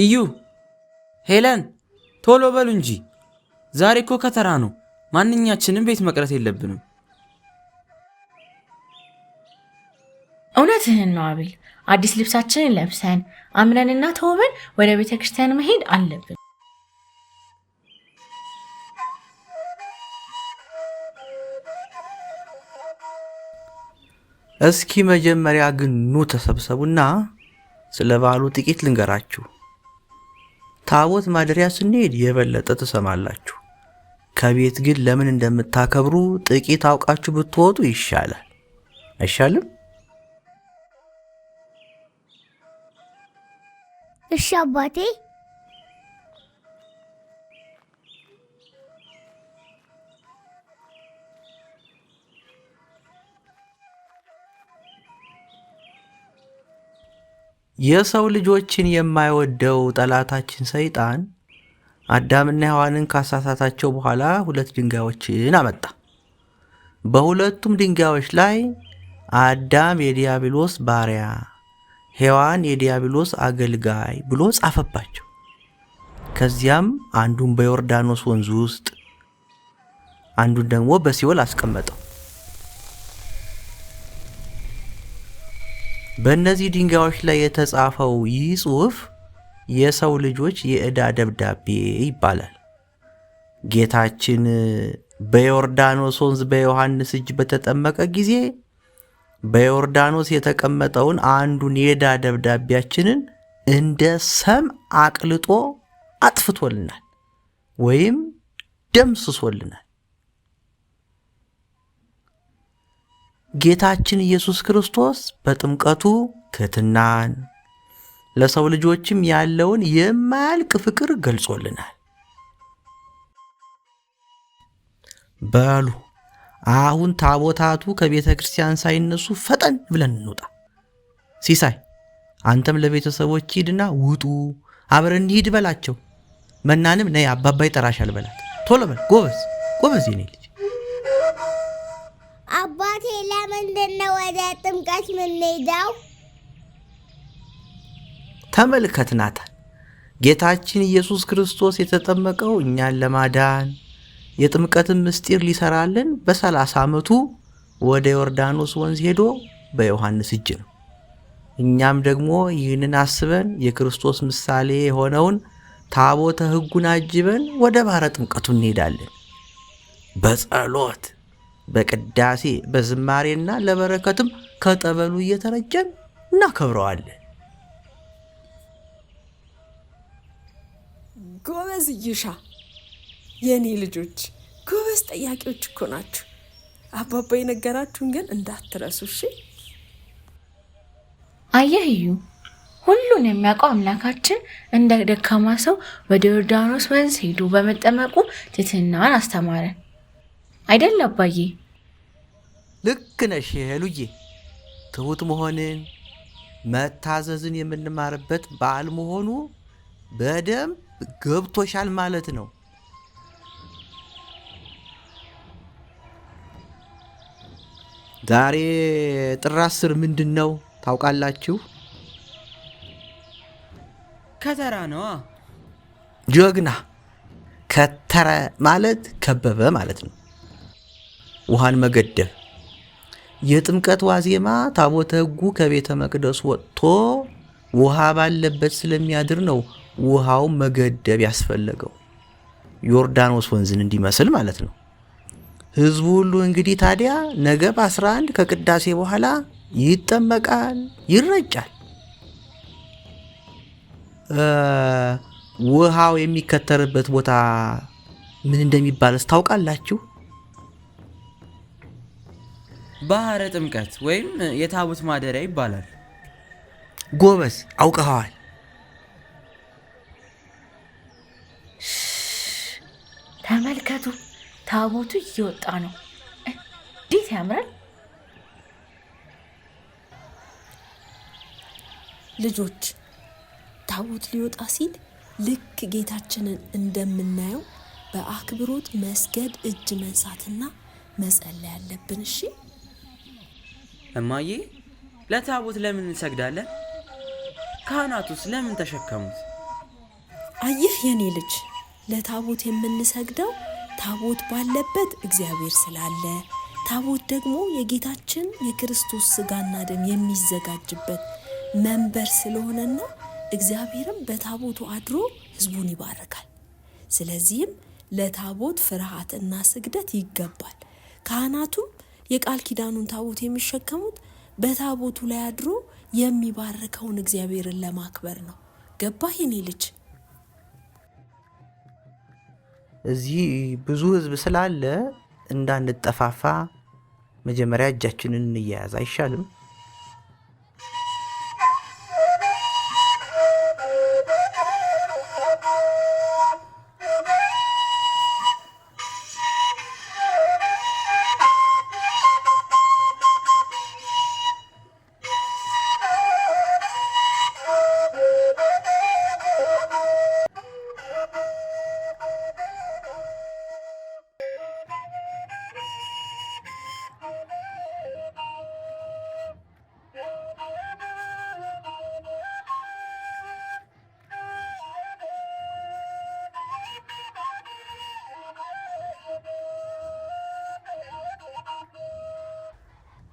እዩ ሄለን ቶሎ በሉ እንጂ ዛሬ እኮ ከተራ ነው። ማንኛችንም ቤት መቅረት የለብንም። እውነትህን ነው አቤል። አዲስ ልብሳችንን ለብሰን አምረንና ተውበን ወደ ቤተ ክርስቲያን መሄድ አለብን። እስኪ መጀመሪያ ግን ኑ ተሰብሰቡና ስለ በዓሉ ጥቂት ልንገራችሁ። ታቦት ማደሪያ ስንሄድ የበለጠ ትሰማላችሁ። ከቤት ግን ለምን እንደምታከብሩ ጥቂት አውቃችሁ ብትወጡ ይሻላል። አይሻልም? እሺ አባቴ። የሰው ልጆችን የማይወደው ጠላታችን ሰይጣን አዳምና ሔዋንን ካሳሳታቸው በኋላ 2 ድንጋዮችን አመጣ። በሁለቱም ድንጋዮች ላይ አዳም የዲያብሎስ ባሪያ፣ ሔዋን የዲያብሎስ አገልጋይ ብሎ ጻፈባቸው። ከዚያም አንዱን በዮርዳኖስ ወንዝ ውስጥ አንዱን ደግሞ በሲኦል አስቀመጠው። በእነዚህ ድንጋዮች ላይ የተጻፈው ይህ ጽሑፍ የሰው ልጆች የዕዳ ደብዳቤ ይባላል። ጌታችን በዮርዳኖስ ወንዝ በዮሐንስ እጅ በተጠመቀ ጊዜ በዮርዳኖስ የተቀመጠውን አንዱን የዕዳ ደብዳቤያችንን እንደ ሰም አቅልጦ አጥፍቶልናል ወይም ደምስሶልናል። ጌታችን ኢየሱስ ክርስቶስ በጥምቀቱ ትሕትናን ለሰው ልጆችም ያለውን የማያልቅ ፍቅር ገልጾልናል። በሉ አሁን ታቦታቱ ከቤተ ክርስቲያን ሳይነሱ ፈጠን ብለን እንውጣ። ሲሳይ አንተም ለቤተሰቦች ሂድና ውጡ አብረን እንሂድ በላቸው። መናንም ነይ አባባ ይጠራሻል በላት። ቶሎ በል ጎበዝ ጎበዝ የኔ ልጅ። አባቴ ለምንድን ነው ወደ ጥምቀት የምንሄደው? ተመልከት ናታን፣ ጌታችን ኢየሱስ ክርስቶስ የተጠመቀው እኛን ለማዳን የጥምቀትን ምስጢር ሊሰራልን በ30 ዓመቱ ወደ ዮርዳኖስ ወንዝ ሄዶ በዮሐንስ እጅ ነው። እኛም ደግሞ ይህንን አስበን የክርስቶስ ምሳሌ የሆነውን ታቦተ ሕጉን አጅበን ወደ ባሕረ ጥምቀቱ እንሄዳለን። በጸሎት በቅዳሴ በዝማሬና ለበረከትም ከጠበሉ እየተረጨን እናከብረዋለን። ጎበዝ ይሻ የኔ ልጆች ጎበዝ ጠያቂዎች እኮ ናችሁ። አባባ የነገራችሁን ግን እንዳትረሱ እሺ። አየህ እዩ፣ ሁሉን የሚያውቀው አምላካችን እንደ ደካማ ሰው ወደ ዮርዳኖስ ወንዝ ሄዶ በመጠመቁ ትሕትናን አስተማረን አይደል አባዬ? ልክ ነሽ ሄሉዬ። ትሁት መሆንን መታዘዝን የምንማርበት በዓል መሆኑ በደንብ ገብቶሻል ማለት ነው። ዛሬ ጥር 10 ምንድን ነው ታውቃላችሁ? ከተራ ነዋ። ጀግና። ከተረ ማለት ከበበ ማለት ነው። ውሃን መገደብ። የጥምቀት ዋዜማ ታቦተ ሕጉ ከቤተ መቅደሱ ወጥቶ ውሃ ባለበት ስለሚያድር ነው ውሃው መገደብ ያስፈለገው፣ ዮርዳኖስ ወንዝን እንዲመስል ማለት ነው። ሕዝቡ ሁሉ እንግዲህ ታዲያ ነገ በ11 ከቅዳሴ በኋላ ይጠመቃል፣ ይረጫል። ውሃው የሚከተርበት ቦታ ምን እንደሚባልስ ታውቃላችሁ? ባሕረ ጥምቀት ወይም የታቦት ማደሪያ ይባላል። ጎበዝ አውቀኸዋል። ተመልከቱ፣ ታቦቱ እየወጣ ነው። እንዴት ያምራል! ልጆች ታቦት ሊወጣ ሲል ልክ ጌታችንን እንደምናየው በአክብሮት መስገድ፣ እጅ መንሳትና መጸለይ ያለብን። እሺ እማዬ፣ ለታቦት ለምን እንሰግዳለን? ካህናቱስ ለምን ተሸከሙት? አየህ የኔ ልጅ፣ ለታቦት የምንሰግደው ታቦት ባለበት እግዚአብሔር ስላለ፣ ታቦት ደግሞ የጌታችን የክርስቶስ ስጋና ደም የሚዘጋጅበት መንበር ስለሆነና እግዚአብሔርም በታቦቱ አድሮ ሕዝቡን ይባርካል። ስለዚህም ለታቦት ፍርሃትና ስግደት ይገባል። ካህናቱም የቃል ኪዳኑን ታቦት የሚሸከሙት በታቦቱ ላይ አድሮ የሚባርከውን እግዚአብሔርን ለማክበር ነው። ገባህ የኔ ልጅ? እዚህ ብዙ ህዝብ ስላለ እንዳንጠፋፋ መጀመሪያ እጃችንን እንያያዝ አይሻልም?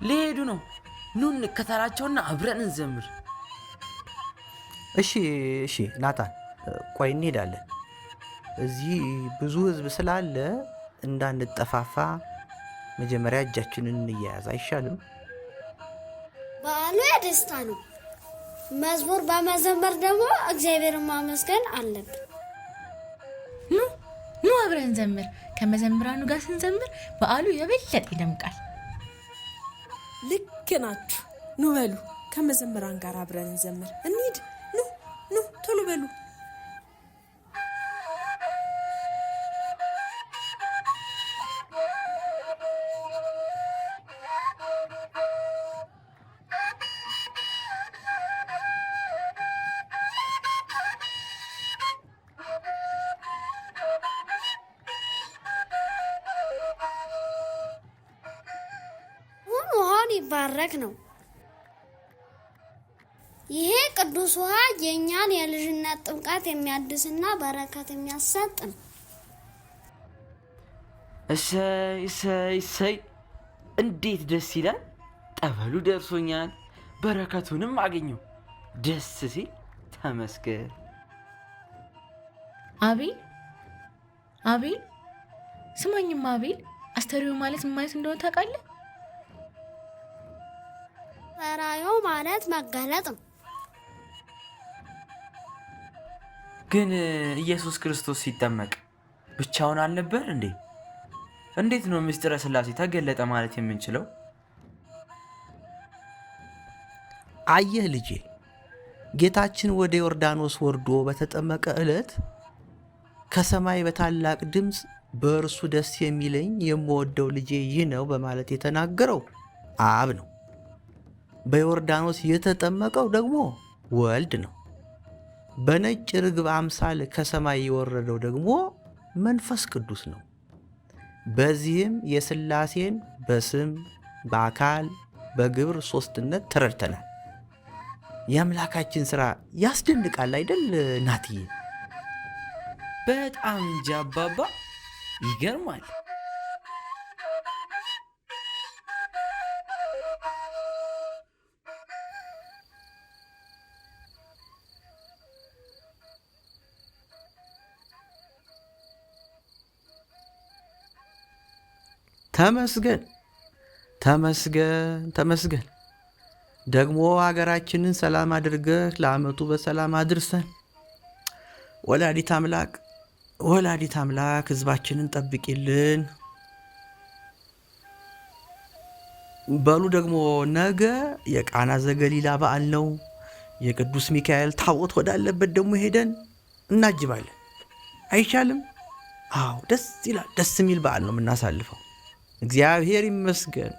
ሊሄዱ ነው። ኑ እንከተላቸውና አብረን እንዘምር። እሺ ናታን፣ ቆይ እንሄዳለን። እዚህ ብዙ ህዝብ ስላለ እንዳንጠፋፋ መጀመሪያ እጃችንን እንያያዝ አይሻልም? በዓሉ የደስታ ነው። መዝሙር በመዘመር ደግሞ እግዚአብሔርን ማመስገን አለብን። ኑ አብረን እንዘምር። ከመዘምራኑ ጋር ስንዘምር በዓሉ የበለጠ ይደምቃል። ልክ ናችሁ። ኑ በሉ ከመዘምራን ጋር አብረን እንዘምር። እንሂድ። ኑ ቶሎ በሉ። ይባረክ ነው። ይሄ ቅዱስ ውሃ የኛን የልጅነት ጥምቀት የሚያድስና በረከት የሚያሰጥ ነው። እሰይ እንዴት ደስ ይላል! ጠበሉ ደርሶኛል፣ በረከቱንም አገኘው። ደስ ሲል ተመስገን። አቤል ስማኝማ፣ አቤል አስተርእዮ ማለት ምን ማለት እንደሆነ ታውቃለህ? አስተርእዮ ማለት መገለጥ ነው። ግን ኢየሱስ ክርስቶስ ሲጠመቅ ብቻውን አልነበር እንዴ? እንዴት ነው ምስጢረ ሥላሴ ተገለጠ ማለት የምንችለው? አየህ ልጄ፣ ጌታችን ወደ ዮርዳኖስ ወርዶ በተጠመቀ ዕለት ከሰማይ በታላቅ ድምፅ በእርሱ ደስ የሚለኝ የምወደው ልጄ ይህ ነው በማለት የተናገረው አብ ነው። በዮርዳኖስ የተጠመቀው ደግሞ ወልድ ነው። በነጭ ርግብ አምሳል ከሰማይ የወረደው ደግሞ መንፈስ ቅዱስ ነው። በዚህም የሥላሴን በስም በአካል በግብር ሦስትነት ተረድተናል። የአምላካችን ሥራ ያስደንቃል አይደል ናትዬ? በጣም እንጂ አባባ፣ ይገርማል። ተመስገን ተመስገን ተመስገን። ደግሞ ሀገራችንን ሰላም አድርገህ ለዓመቱ በሰላም አድርሰን። ወላዲት አምላክ ሕዝባችንን ጠብቂልን። በሉ ደግሞ ነገ የቃና ዘገሊላ በዓል ነው። የቅዱስ ሚካኤል ታቦት ወዳለበት ደግሞ ሄደን እናጅባለን። አይቻልም? አዎ፣ ደስ ይላል። ደስ የሚል በዓል ነው የምናሳልፈው። እግዚአብሔር ይመስገን።